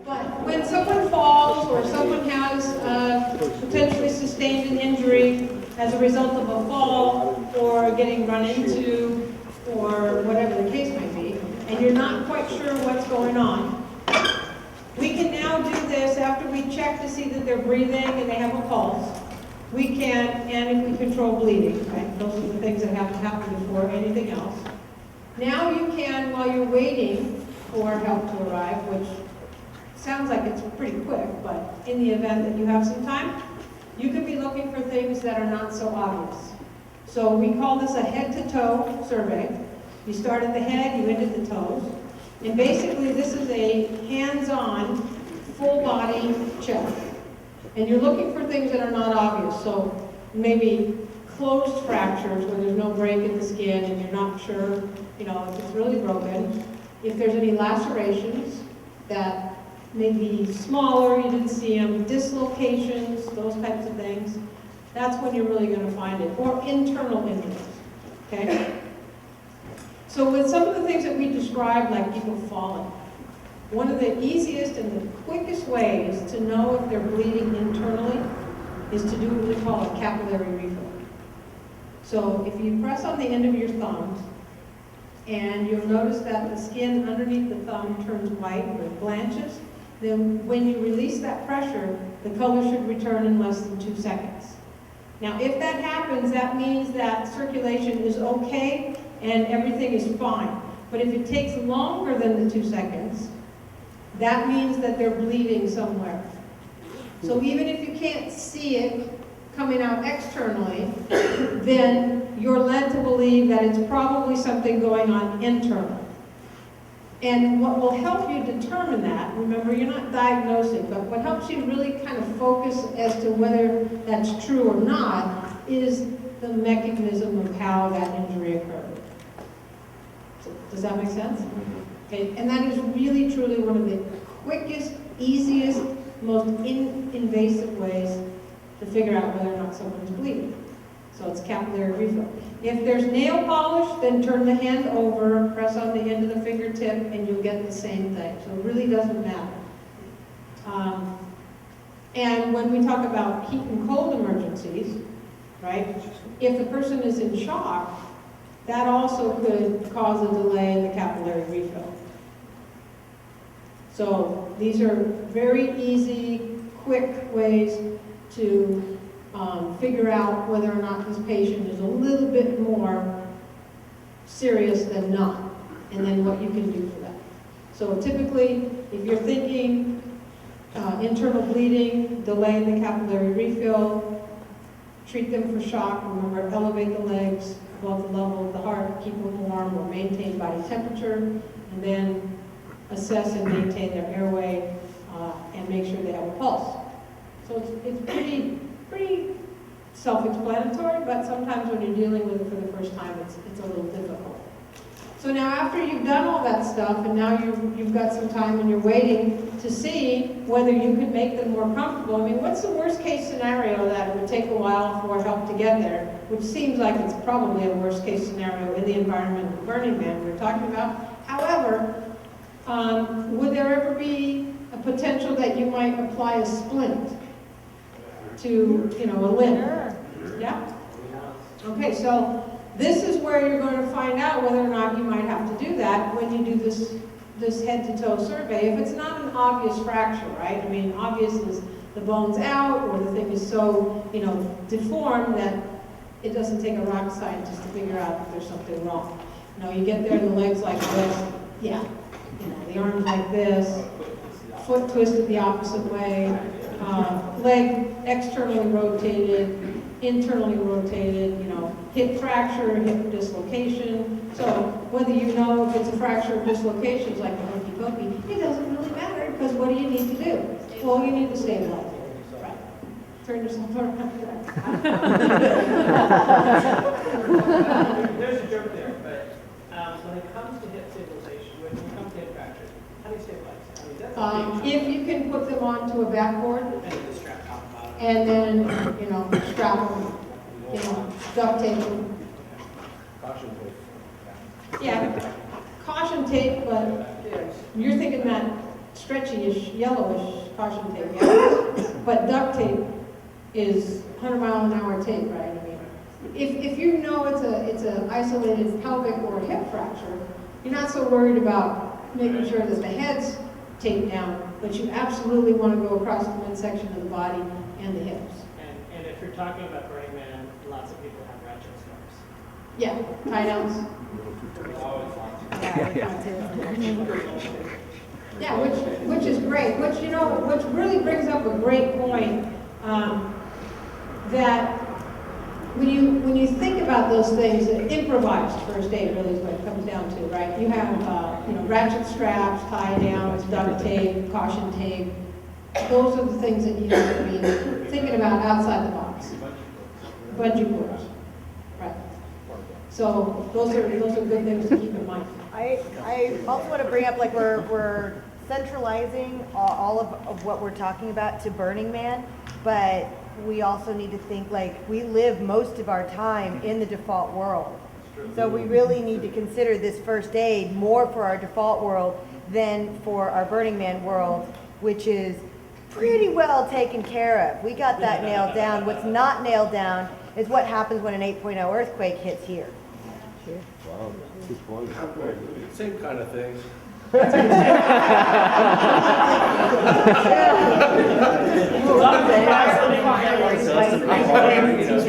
But when someone falls or someone has potentially sustained an injury as a result of a fall or getting run into or whatever the case may be, and you're not quite sure what's going on, we can now do this after we check to see that they're breathing and they have a pulse. We can, and if we control bleeding, right? Those are the things that have to happen before anything else. Now you can, while you're waiting for help to arrive, which sounds like it's pretty quick, but in the event that you have some time, you can be looking for things that are not so obvious. So we call this a head-to-toe survey. You start at the head, you end at the toes. And basically this is a hands-on, full-body check. And you're looking for things that are not obvious. So maybe closed fractures where there's no break in the skin and you're not sure, if it's really broken. If there's any lacerations that may be smaller, you didn't see them, dislocations, those types of things, that's when you're really going to find it. Or internal injuries, okay? So with some of the things that we described, like people falling, one of the easiest and the quickest ways to know if they're bleeding internally is to do what we call a capillary refill. So if you press on the end of your thumbs, and you'll notice that the skin underneath the thumb turns white or blanches, then when you release that pressure, the color should return in less than 2 seconds. Now, if that happens, that means that circulation is okay and everything is fine. But if it takes longer than the 2 seconds, that means that they're bleeding somewhere. So even if you can't see it coming out externally, then you're led to believe that it's probably something going on internally. And what will help you determine that, remember you're not diagnosing, but what helps you really kind of focus as to whether that's true or not is the mechanism of how that injury occurred. So, does that make sense? Okay, and that is really truly one of the quickest, easiest, most invasive ways to figure out whether or not someone's bleeding. So it's capillary refill. If there's nail polish, then turn the hand over, press on the end of the fingertip, and you'll get the same thing. So it really doesn't matter. And when we talk about heat and cold emergencies, right, if the person is in shock, that also could cause a delay in the capillary refill. So these are very easy, quick ways to figure out whether or not this patient is a little bit more serious than not, and then what you can do for that. So typically, if you're thinking internal bleeding, delay in the capillary refill, treat them for shock, remember elevate the legs above the level of the heart, keep them warm or maintain body temperature, and then assess and maintain their airway and make sure they have a pulse. So it's pretty self-explanatory, but sometimes when you're dealing with it for the first time, it's a little difficult. So now after you've done all that stuff, and now you've got some time and you're waiting to see whether you could make them more comfortable, I mean, what's the worst case scenario that it would take a while for help to get there, which seems like it's probably a worst case scenario in the environment of Burning Man we're talking about. However, would there ever be a potential that you might apply a splint to, a limb? Yeah? Okay, so this is where you're going to find out whether or not you might have to do that when you do this head-to-toe survey. If it's not an obvious fracture, right? I mean, obvious is the bone's out or the thing is so, deformed that it doesn't take a rocket scientist to figure out if there's something wrong. You get there, the legs like this, yeah. The arms like this, foot twisted the opposite way, leg externally rotated, internally rotated, hip fracture, hip dislocation. So whether you know if it's a fracture or dislocation is like a hokey pokey, it doesn't really matter because what do you need to do? Well, you need to stabilize it. Right. Turn yourself around. There's a joke there, but when it comes to hip stabilization, when it comes to hip fractures, how do you stabilize it? I mean, that's a big If you can put them onto a backboard and the strap top and bottom. and then, strap them, duct tape them. Caution tape. Yeah, caution tape, but you're thinking that stretchy-ish, yellowish caution tape, yeah? But duct tape is 100-mile-an-hour tape, right? I mean, if you know it's a isolated pelvic or hip fracture, you're not so worried about making sure that the head's taped down, but you absolutely want to go across the midsection of the body and the hips. And if you're talking about Burning Man, lots of people have ratchet scars. Yeah, tie downs. Yeah, which is great. Which really brings up a great point, that when you think about those things, improvised first aid really is what it comes down to, right? You have ratchet straps, tie downs, duct tape, caution tape. Those are the things that you have to be thinking about outside the box. Bungee cords, right? So those are good things to keep in mind. I also want to bring up, like, we're centralizing all of what we're talking about to Burning Man, but we also need to think, like, we live most of our time in the default world. So we really need to consider this first aid more for our default world than for our Burning Man world, which is pretty well taken care of. We got that nailed down. What's not nailed down is what happens when an 8.0 earthquake hits here. Wow, good point. Same kind of thing. It's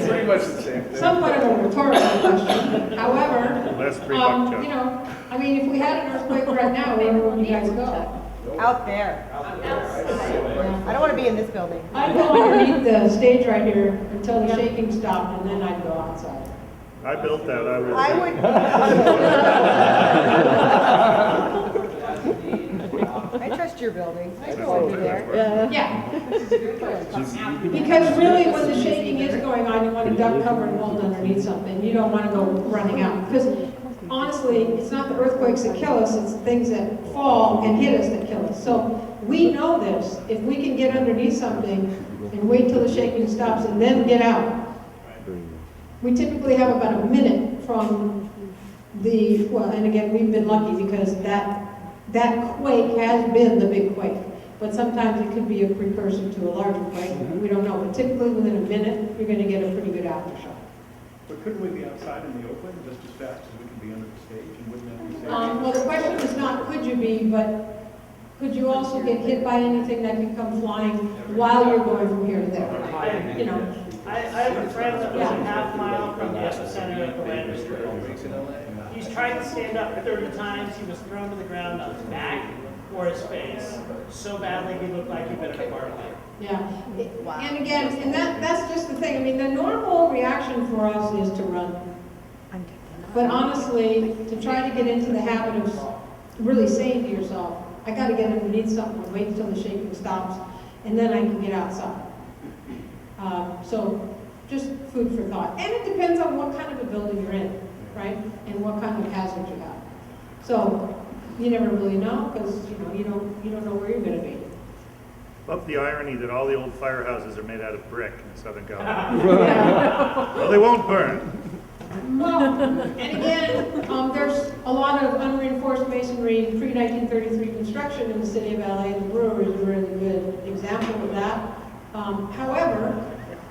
pretty much the same thing. Somewhat of a rhetorical question. However, Last $3 Joe. I mean, if we had an earthquake right now, where would you guys go? Out there. I don't want to be in this building. I'd go underneath the stage right here until the shaking stopped, and then I'd go outside. I built that, I would. I trust your building. I go over there. Yeah. Because really, when the shaking is going on, you want to duck, cover, and hold underneath something. You don't want to go running out. Because honestly, it's not the earthquakes that kill us, it's things that fall and hit us that kill us. So we know this. If we can get underneath something and wait till the shaking stops and then get out, we typically have about a minute from and again, we've been lucky because that quake has been the big quake. But sometimes it could be a precursor to a larger quake. We don't know. But typically within a minute, you're going to get a pretty good aftershock. But couldn't we be outside in the open just as fast as we can be under the stage, and wouldn't that be safe? Well, the question is not could you be, but could you also get hit by anything that can come flying while you're going from here to there? You know. I have a friend that lives a half-mile from the epicenter of the land disturbance. He's tried to stand up 30 times. He was thrown to the ground on his back or his face so badly he looked like he'd been in a car fight. Yeah. And again, and that's just the thing. I mean, the normal reaction for us is to run. But honestly, to try to get into the habit of really saying to yourself, I got to get underneath something and wait until the shaking stops, and then I can get outside. So just food for thought. And it depends on what kind of a building you're in, right? And what kind of hazard you have. So you never really know because you don't know where you're going to be. Love the irony that all the old firehouses are made out of brick in Southern California. Well, they won't burn. Well, and again, there's a lot of unreinforced masonry pre-1933 construction in the city of LA. The brewery is a really good example of that. However,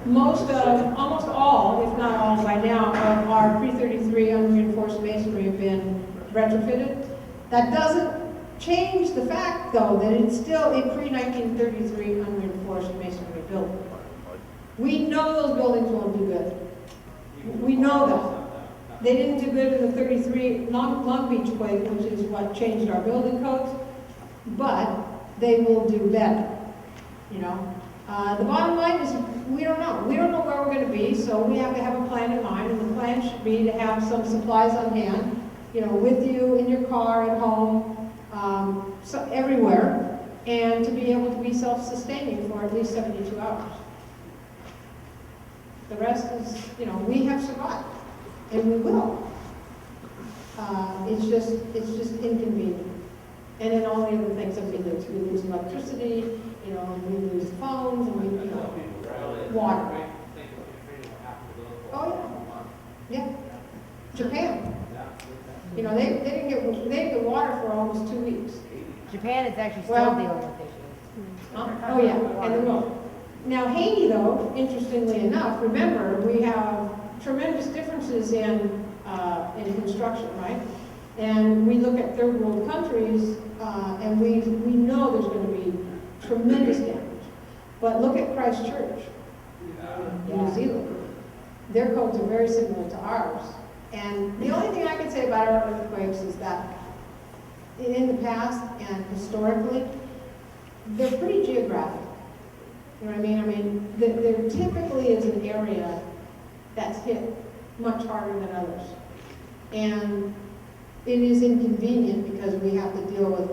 almost all, if not all by now, of our pre-33 unreinforced masonry have been retrofitted. That doesn't change the fact, though, that it's still a pre-1933 unreinforced masonry building. We know those buildings won't do good. We know that. They didn't do good in the 33 Long Beach quake, which is what changed our building codes, but they will do better, The bottom line is we don't know. We don't know where we're going to be, so we have to have a plan in mind, and the plan should be to have some supplies on hand, with you in your car, at home, so everywhere, and to be able to be self-sustaining for at least 72 hours. The rest is, we have survived, and we will. It's just inconvenient. And then all the other things that we lose electricity, we lose phones, and we, water. Oh yeah, Japan. They didn't get water for almost 2 weeks. Japan is actually still Well- dealing with issues. Oh, yeah, and the will. Now Haiti, though, interestingly enough, remember, we have tremendous differences in construction, right? And we look at third world countries, and we know there's going to be tremendous damage. But look at Christchurch in New Zealand. Their codes are very similar to ours. And the only thing I can say about our earthquakes is that in the past and historically, they're pretty geographic. You know what I mean? I mean, there typically is an area that's hit much harder than others. And it is inconvenient because we have to deal with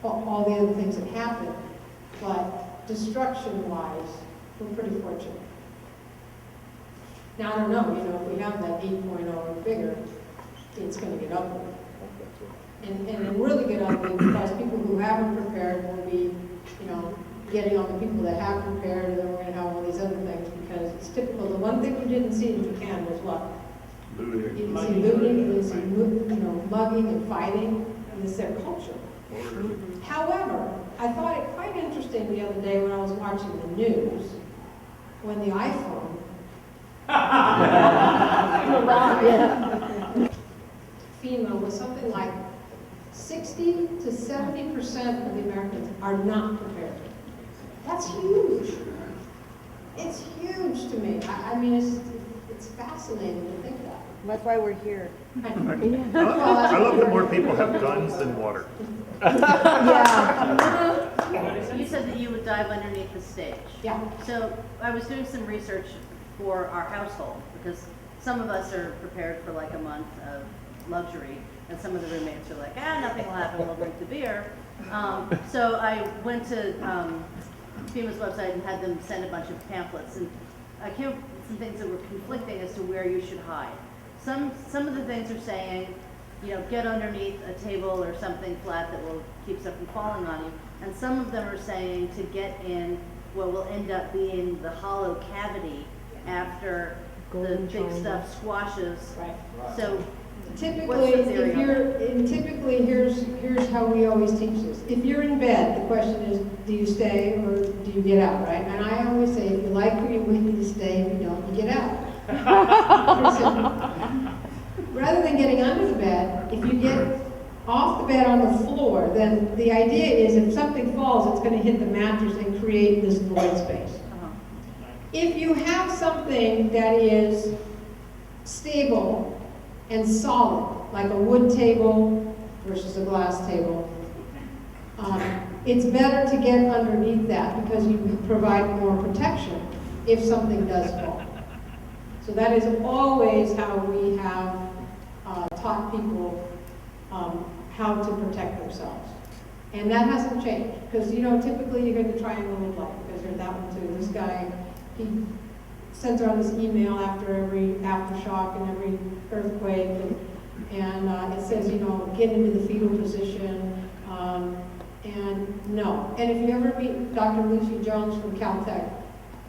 all the other things that happen. But destruction-wise, we're pretty fortunate. Now, I don't know, you know, if we have that 8.0 or bigger, it's going to get ugly. And it'll really get ugly because people who haven't prepared will be, you know, getting on the people that have prepared, and then we're going to have all these other things because it's typical. The one thing you didn't see in Japan was what? Looting. You didn't see looting, you didn't see, you know, mugging and fighting, and it's their culture. However, I thought it quite interesting the other day when I was watching the news, when the iPhone FEMA was something like 60 to 70% of the Americans are not prepared. That's huge. It's huge to me. I mean, it's fascinating to think about. That's why we're here. I love that more people have guns than water. You said that you would dive underneath the stage. Yeah. So I was doing some research for our household because some of us are prepared for like a month of luxury and some of the roommates are like, nothing will happen, we'll drink the beer. So I went to FEMA's website and had them send a bunch of pamphlets, and I came up with some things that were conflicting as to where you should hide. Some of the things are saying, you know, get underneath a table or something flat that will keep stuff from falling on you. And some of them are saying to get in what will end up being the hollow cavity after the big stuff squashes. Right. So Typically, here's how we always teach this. If you're in bed, the question is, do you stay or do you get out, right? And I always say, if you like who you're with, you stay. If you don't, you get out. Rather than getting under the bed, if you get off the bed on the floor, then the idea is if something falls, it's going to hit the mattress and create this void space. If you have something that is stable and solid, like a wood table versus a glass table, it's better to get underneath that because you provide more protection if something does fall. So that is always how we have taught people how to protect themselves. And that hasn't changed, because you know, typically you hear the triangle of life, because heard that one too. This guy, he sends around this email after every aftershock and every earthquake, and it says, you know, get into the fetal position, and no. And if you ever meet Dr. Lucy Jones from Caltech,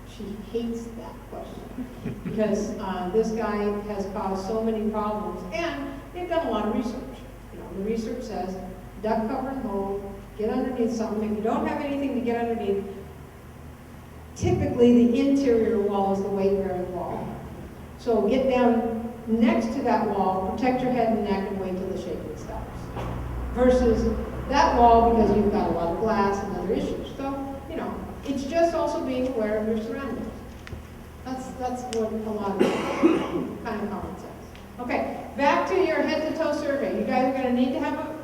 she hates that question, because this guy has caused so many problems, and they've done a lot of research. You know, the research says, duck cover and hold, get underneath something. If you don't have anything to get underneath, typically the interior wall is the weight-bearing wall. So get down next to that wall, protect your head and neck, and wait till the shaking stops. Versus that wall, because you've got a lot of glass and other issues. So, you know, it's just also being aware of your surroundings. That's what a lot of kind of common sense. Okay, back to your head-to-toe survey. You guys are going to need to have a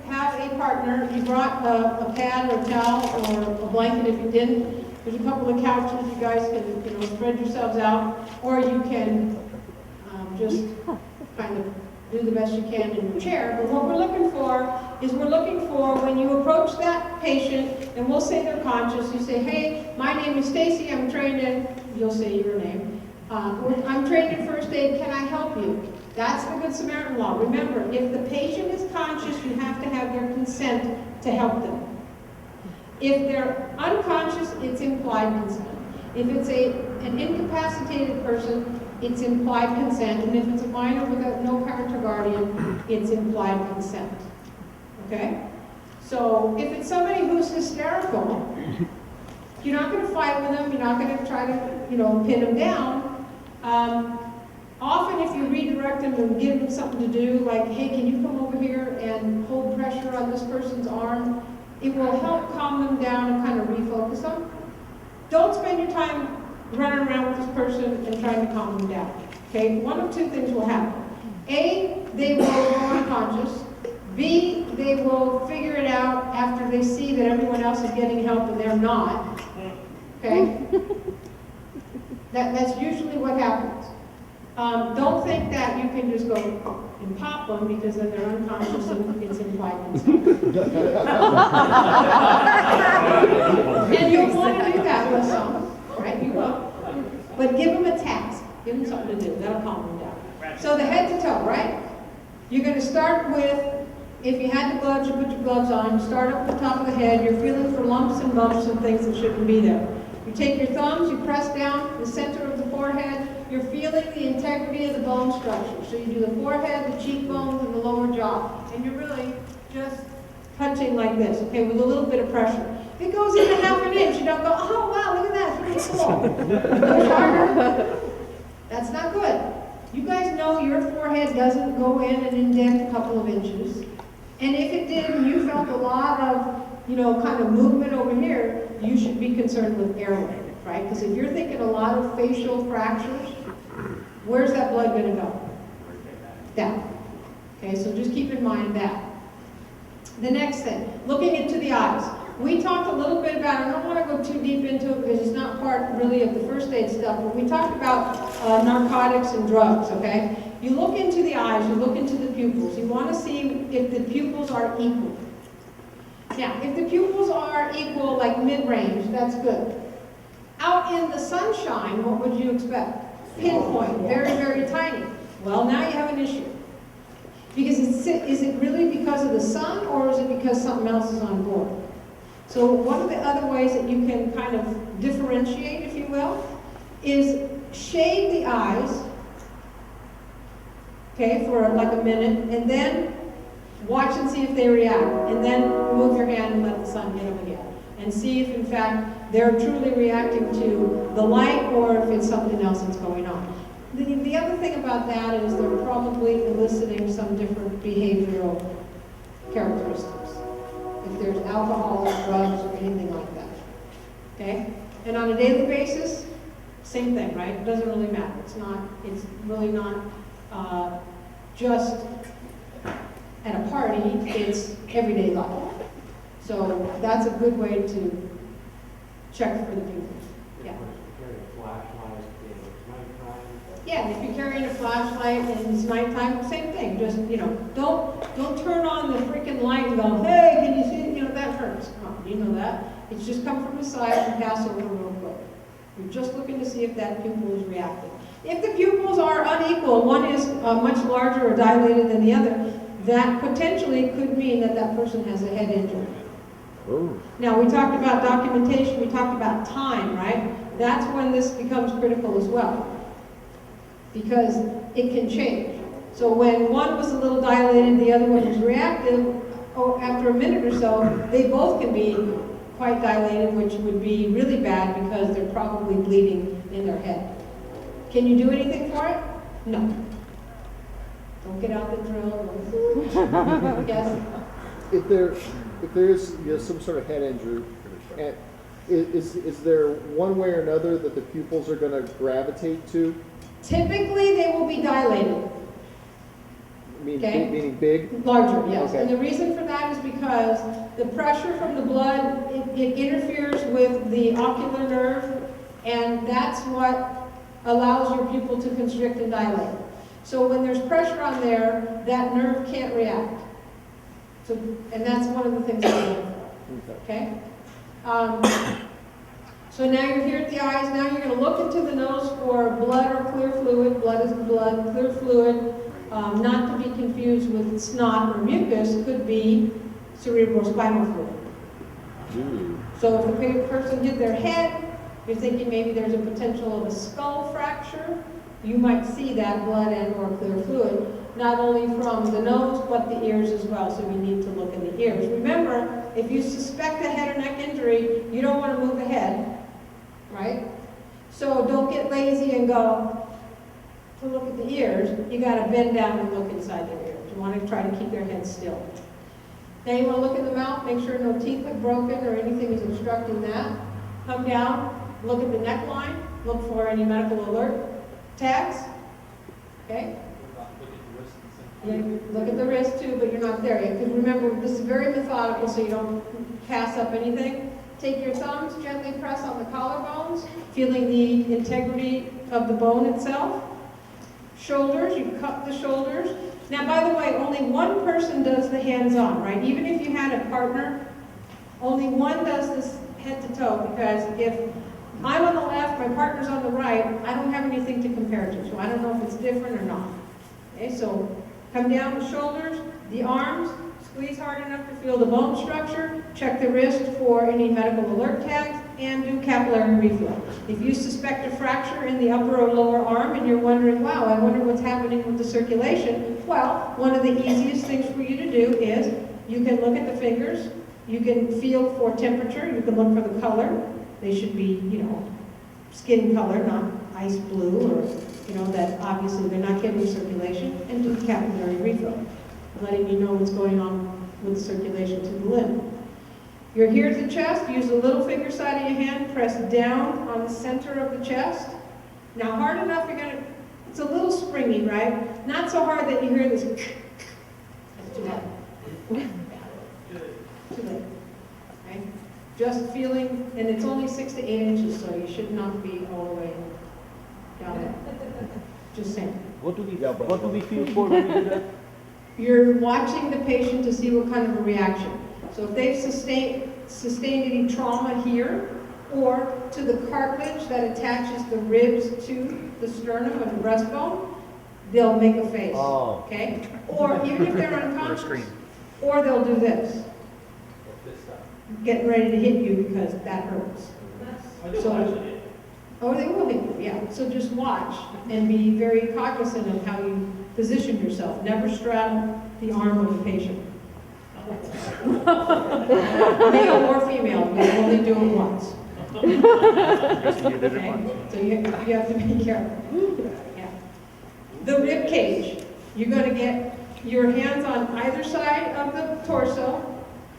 partner. You brought a pad or a towel or a blanket if you didn't. There's a couple of couches. You guys can, you know, spread yourselves out, or you can just kind of do the best you can in your chair. But what we're looking for is when you approach that patient, and we'll say they're conscious, you say, hey, my name is Stacy, I'm trained in, you'll say your name, I'm trained in first aid, can I help you? That's the Good Samaritan law. Remember, if the patient is conscious, you have to have their consent to help them. If they're unconscious, it's implied consent. If it's an incapacitated person, it's implied consent. And if it's a minor with no parent or guardian, it's implied consent. Okay? So if it's somebody who's hysterical, you're not going to fight with them. You're not going to try to, pin them down. Often if you redirect them and give them something to do, like, hey, can you come over here and hold pressure on this person's arm? It will help calm them down and kind of refocus them. Don't spend your time running around with this person and trying to calm them down. Okay, one of two things will happen. A, they will go unconscious. B, they will figure it out after they see that everyone else is getting help and they're not. Okay? That's usually what happens. Don't think that you can just go and pop them because then they're unconscious and it's implied consent. And you'll want to do that with some, right? You will. But give them a task. Give them something to do. That'll calm them down. So the head to toe, right? You're going to start with, if you had the gloves, you put your gloves on. You start up at the top of the head. You're feeling for lumps and bumps and things that shouldn't be there. You take your thumbs, you press down the center of the forehead. You're feeling the integrity of the bone structure. So you do the forehead, the cheekbones, and the lower jaw. And you're really just touching like this, okay, with a little bit of pressure. If it goes even half an inch, you don't go, oh, wow, look at that, it's pretty cool. Push harder. That's not good. You guys know your forehead doesn't go in and indent a couple of inches. And if it did, and you felt a lot of, kind of movement over here, you should be concerned with airway, right? Because if you're thinking a lot of facial fractures, where's that blood going to go? Down. Okay, so just keep in mind that. The next thing, looking into the eyes. We talked a little bit about, I don't want to go too deep into it because it's not part really of the first aid stuff, but we talked about narcotics and drugs, okay? You look into the eyes, you look into the pupils. You want to see if the pupils are equal. Now, if the pupils are equal, like mid-range, that's good. Out in the sunshine, what would you expect? Pinpoint, very, very tiny. Well, now you have an issue. Because is it really because of the sun, or is it because something else is on board? So one of the other ways that you can kind of differentiate, if you will, is shade the eyes, okay, for like a minute, and then watch and see if they react, and then move your hand and let the sun hit them again, and see if in fact they're truly reacting to the light or if it's something else that's going on. The other thing about that is they're probably eliciting some different behavioral characteristics. If there's alcohol or drugs or anything like that. Okay? And on a daily basis, same thing, right? It doesn't really matter. It's really not just at a party, it's everyday life. So that's a good way to check for the pupils. Yeah. Yeah, if you're carrying a flashlight and it's nighttime, same thing. Just, don't turn on the freaking light and go, hey, can you see? That hurts. Oh, you know that. It's just come from the side and pass over real quick. You're just looking to see if that pupil is reacting. If the pupils are unequal, one is much larger or dilated than the other, that potentially could mean that that person has a head injury. Oh. Now, we talked about documentation, we talked about time, right? That's when this becomes critical as well, because it can change. So when one was a little dilated, the other one was reactive, after a minute or so, they both can be quite dilated, which would be really bad because they're probably bleeding in their head. Can you do anything for it? No. Don't get out the drill. Yes? If there is some sort of head injury, and is there one way or another that the pupils are going to gravitate to? Typically, they will be dilated. Okay. Meaning big? Larger, yes. Okay. And the reason for that is because the pressure from the blood, it interferes with the ocular nerve, and that's what allows your pupil to constrict and dilate. So when there's pressure on there, that nerve can't react. So, and that's one of the things that we're looking for. Okay? So now you're here at the eyes. Now you're going to look into the nose for blood or clear fluid. Blood is blood. Clear fluid, not to be confused with snot or mucus, could be cerebrospinal fluid. So if a person hit their head, you're thinking maybe there's a potential of a skull fracture, you might see that blood and or clear fluid, not only from the nose, but the ears as well. So we need to look in the ears. Remember, if you suspect a head or neck injury, you don't want to move the head, right? So don't get lazy and go to look at the ears. You got to bend down and look inside their ears. You want to try to keep their head still. Now you want to look in the mouth, make sure no teeth are broken or anything is obstructing that. Come down, look at the neckline, look for any medical alert tags. Okay? Yeah, look at the wrist too, but you're not there yet. Because remember, this is very methodical so you don't pass up anything. Take your thumbs, gently press on the collarbones, feeling the integrity of the bone itself. Shoulders, you cup the shoulders. Now, by the way, only one person does the hands-on, right? Even if you had a partner, only one does this head to toe, because if I'm on the left, my partner's on the right, I don't have anything to compare to, so I don't know if it's different or not. Okay, so come down the shoulders, the arms, squeeze hard enough to feel the bone structure, check the wrist for any medical alert tags, and do capillary refill. If you suspect a fracture in the upper or lower arm and you're wondering, wow, I wonder what's happening with the circulation, well, one of the easiest things for you to do is you can look at the fingers, you can feel for temperature, you can look for the color. They should be, you know, skin color, not ice blue, or, you know, that obviously they're not getting circulation, and do capillary refill, letting you know what's going on with circulation to the limb. You're here at the chest, use the little finger side of your hand, press down on the center of the chest. Now hard enough, it's a little springy, right? Not so hard that you hear this. That's too loud. Too late. Okay? Just feeling, and it's only 6 to 8 inches, so you should not be all the way down there. Just saying. What do we feel for when we do that? You're watching the patient to see what kind of a reaction. So if they've sustained any trauma here, or to the cartilage that attaches the ribs to the sternum or the breastbone, they'll make a face. Oh. Okay? Or even if they're unconscious, or they'll do this. Getting ready to hit you because that hurts. So, oh, they will hit you, yeah. So just watch and be very cognizant of how you position yourself. Never straddle the arm of the patient. Male or female, we only do it once. Okay? So you have to be careful. Yeah. The rib cage. You're going to get your hands on either side of the torso,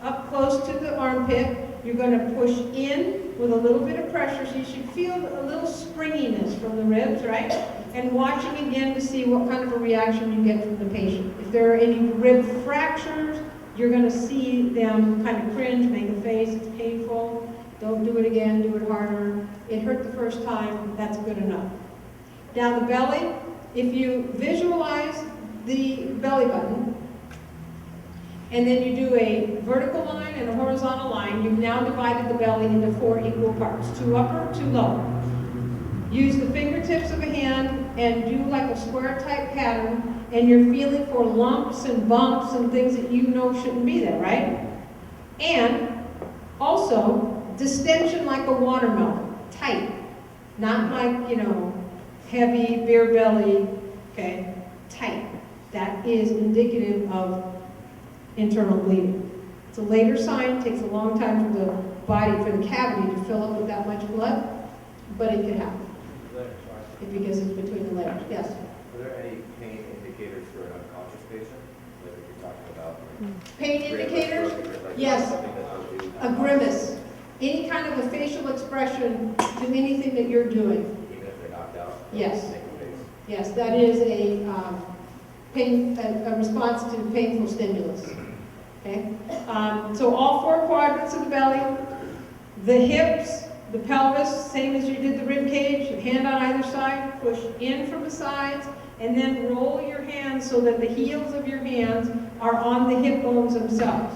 up close to the armpit. You're going to push in with a little bit of pressure, so you should feel a little springiness from the ribs, right? And watching again to see what kind of a reaction you get from the patient. If there are any rib fractures, you're going to see them kind of cringe, make a face, it's painful. Don't do it again, do it harder. It hurt the first time, that's good enough. Down the belly, if you visualize the belly button, and then you do a vertical line and a horizontal line, you've now divided the belly into 4 equal parts, 2 upper, 2 lower. Use the fingertips of a hand and do like a square type pattern, and you're feeling for lumps and bumps and things that you know shouldn't be there, right? And also, distension like a watermelon, tight. Not like, you know, heavy beer belly, okay, tight. That is indicative of internal bleeding. It's a later sign, takes a long time for the body, for the cavity to fill up with that much blood, but it could happen. Because it's between the layers, yes. Are there any pain indicators for an unconscious patient? Like if you're talking about like, Pain indicators? like Yes. something that they'll do A grimace. Any kind of a facial expression to anything that you're doing. even if they're knocked out? Yes. Make a face. Yes, that is a response to painful stimulus. Okay? So all 4 quadrants of the belly, the hips, the pelvis, same as you did the rib cage, hand on either side, push in from the sides, and then roll your hands so that the heels of your hands are on the hip bones themselves.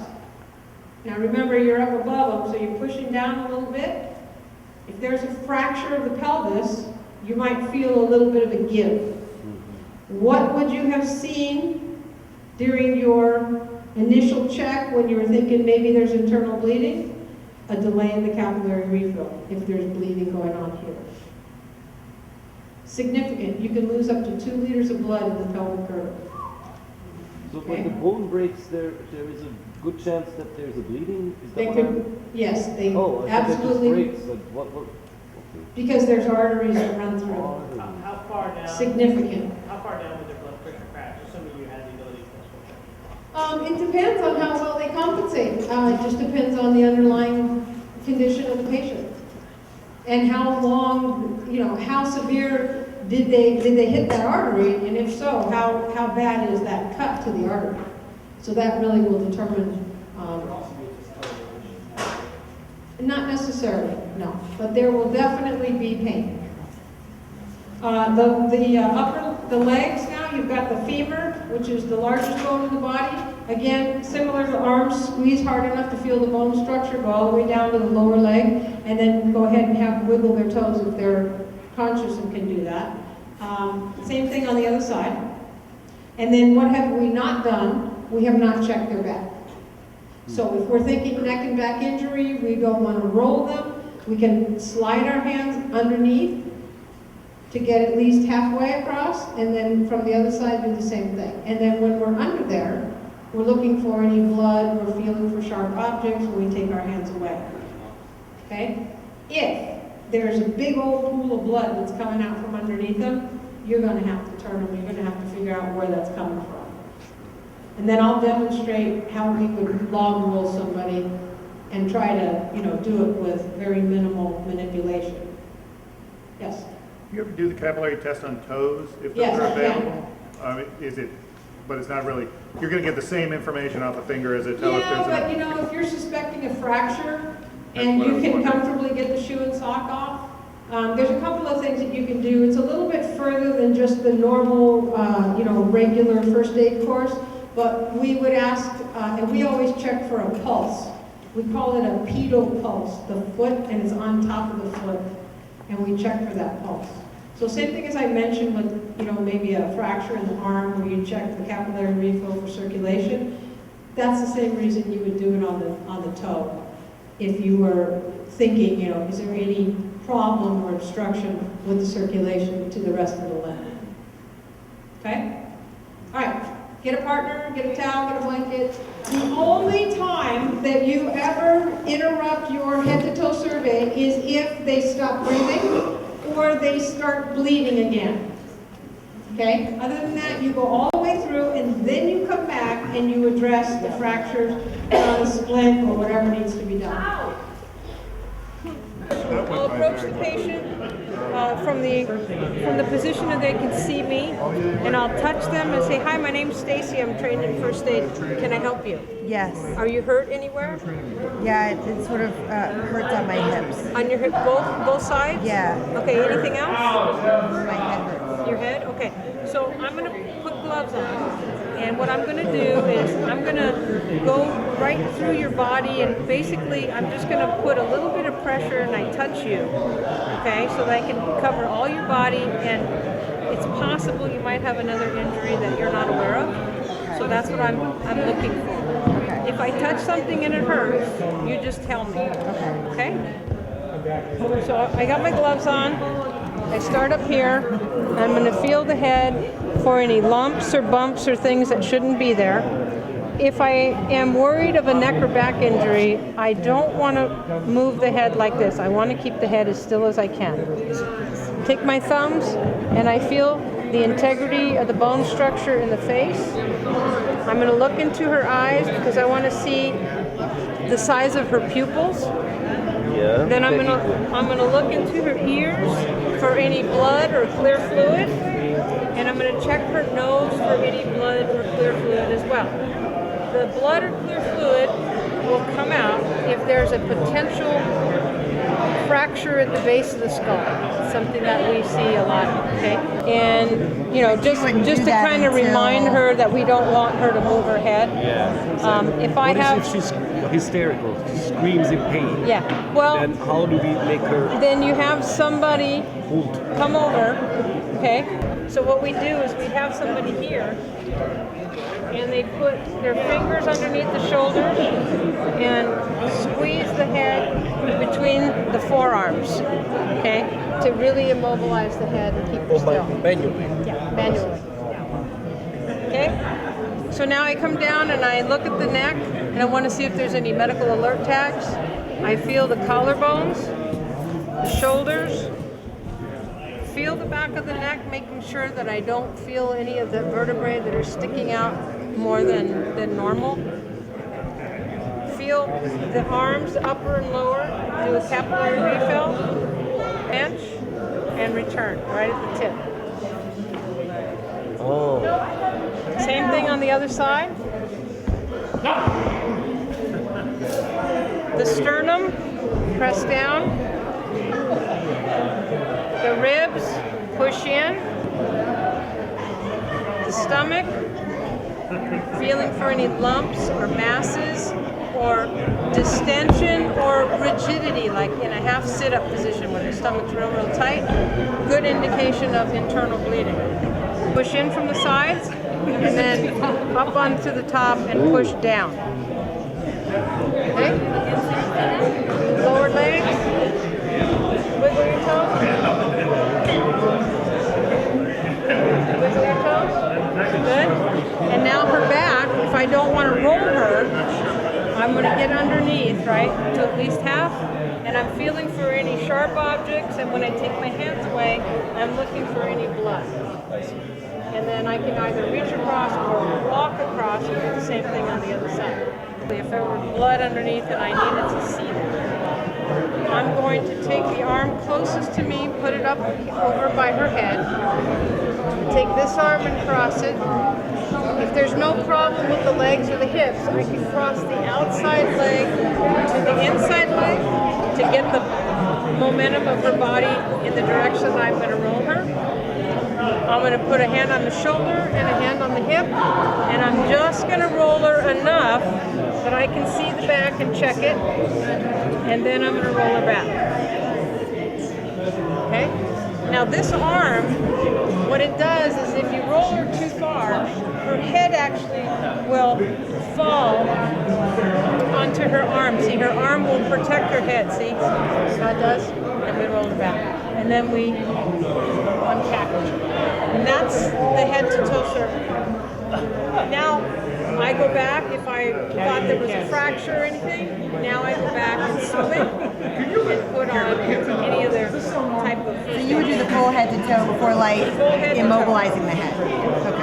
Now remember, you're up above them, so you're pushing down a little bit. If there's a fracture of the pelvis, you might feel a little bit of a give. What would you have seen during your initial check when you were thinking maybe there's internal bleeding? A delay in the capillary refill if there's bleeding going on here. Significant. You can lose up to 2 liters of blood in the pelvic curve. So when the bone breaks, there is a good chance that there's a bleeding? Is that They what could, yes, they Oh, I thought it just absolutely, breaks, but what, okay. because there's arteries that run through. How far down? Significant. How far down would their blood pressure crash, assuming you had the ability to test for it? It depends on how well they compensate. It just depends on the underlying condition of the patient. And how long, you know, how severe did they hit that artery? And if so, how bad is that cut to the artery? So that really will determine, not necessarily, no, but there will definitely be pain. The legs now, you've got the femur, which is the largest bone in the body. Again, similar to arms, squeeze hard enough to feel the bone structure, go all the way down to the lower leg, and then go ahead and have them wiggle their toes if they're conscious and can do that. Same thing on the other side. And then what have we not done? We have not checked their back. So if we're thinking neck and back injury, we don't want to roll them. We can slide our hands underneath to get at least halfway across, and then from the other side do the same thing. And then when we're under there, we're looking for any blood, we're feeling for sharp objects, and we take our hands away. Okay? If there's a big old pool of blood that's coming out from underneath them, you're going to have to turn them, you're going to have to figure out where that's coming from. And then I'll demonstrate how we would log roll somebody and try to, you know, do it with very minimal manipulation. Yes? You ever do the capillary test on toes, if those Yes, are I can. available? Is it, but it's not really, you're gonna get the same information off the finger as a toe if Yeah, there's but a... you know, if you're suspecting a fracture That's and what I you was can wondering. comfortably get the shoe and sock off, there's a couple of things that you can do. It's a little bit further than just the normal, you know, regular first aid course, but we would ask, and we always check for a pulse. We call it a pedal pulse, the foot, and it's on top of the foot, and we check for that pulse. So same thing as I mentioned with, you know, maybe a fracture in the arm where you check the capillary refill for circulation. That's the same reason you would do it on the toe. If you were thinking, you know, is there any problem or obstruction with the circulation to the rest of the limb? Okay? All right. Get a partner, get a towel, get a blanket. The only time that you ever interrupt your head-to-toe survey is if they stop breathing or they start bleeding again. Okay? Other than that, you go all the way through and then you come back and you address the fractures on the splint or whatever needs to be done. I'll approach the patient from the position that they can see me, and I'll touch them and say, "Hi, my name's Stacy. I'm trained in first aid. Can I help you? Yes. Are you hurt anywhere? Yeah, it sort of hurts on my hips. On your hip, both sides? Yeah. Okay. Anything else? My head hurts. Your head? Okay. So I'm going to put gloves on, and what I'm going to do is I'm going to go right through your body, and basically I'm just going to put a little bit of pressure, and I touch you, okay, so that I can cover all your body, and it's possible you might have another injury that you're not aware of. So that's what I'm looking for. Okay. If I touch something and it hurts, you just tell me. Okay? So I got my gloves on. I start up here. I'm going to feel the head for any lumps or bumps or things that shouldn't be there. If I am worried of a neck or back injury, I don't want to move the head like this. I want to keep the head as still as I can. Take my thumbs and I feel the integrity of the bone structure in the face. I'm going to look into her eyes because I want to see the size of her pupils. Yeah. Then I'm going to look into her ears for any blood or clear fluid, and I'm going to check her nose for any blood or clear fluid as well. The blood or clear fluid will come out if there's a potential fracture at the base of the skull. It's something that we see a lot, okay? And, you know, just to kind of remind her that we don't want her to move her head. Yeah. If I have... What if she's hysterical? She screams in pain. Yeah, well... Then how do we make her... Then you have somebody hold? come over, okay? So what we do is we have somebody here, and they put their fingers underneath the shoulders and squeeze the head between the forearms, okay? To really immobilize the head and keep her still. Manually. Yeah, manually. Yeah. Okay? So now I come down and I look at the neck and I want to see if there's any medical alert tags. I feel the collarbones, the shoulders, feel the back of the neck, making sure that I don't feel any of the vertebrae that are sticking out more than normal. Feel the arms, upper and lower, do a capillary refill, bench, and return right at the tip. Oh. Same thing on the other side. The sternum, press down. The ribs, push in. The stomach, feeling for any lumps or masses or distension or rigidity, like in a half sit-up position when the stomach's real tight. Good indication of internal bleeding. Push in from the sides, and then up onto the top and push down. Okay? Lower leg. Wiggle your toes. Wiggle your toes. Good. And now her back, if I don't want to roll her, I'm going to get underneath, right, to at least half. And I'm feeling for any sharp objects, and when I take my hands away, I'm looking for any blood. And then I can either reach across or walk across and do the same thing on the other side. If there were blood underneath and I needed to see that, I'm going to take the arm closest to me, put it up over by her head, take this arm and cross it. If there's no problem with the legs or the hips, I can cross the outside leg to the inside leg to get the momentum of her body in the direction I'm going to roll her. I'm going to put a hand on the shoulder and a hand on the hip, and I'm just going to roll her enough that I can see the back and check it, and then I'm going to roll her back. Okay? Now this arm, what it does is if you roll her too far, her head actually will fall onto her arm. See, her arm will protect her head. See how it does? And we roll her back. And then we unpackage. And that's the head to toe circle. Now I go back if I thought there was a fracture or anything. Now I go back and sew it and put on any other type of. So you would do the full head to toe before like Full head to toe. immobilizing the head. Okay.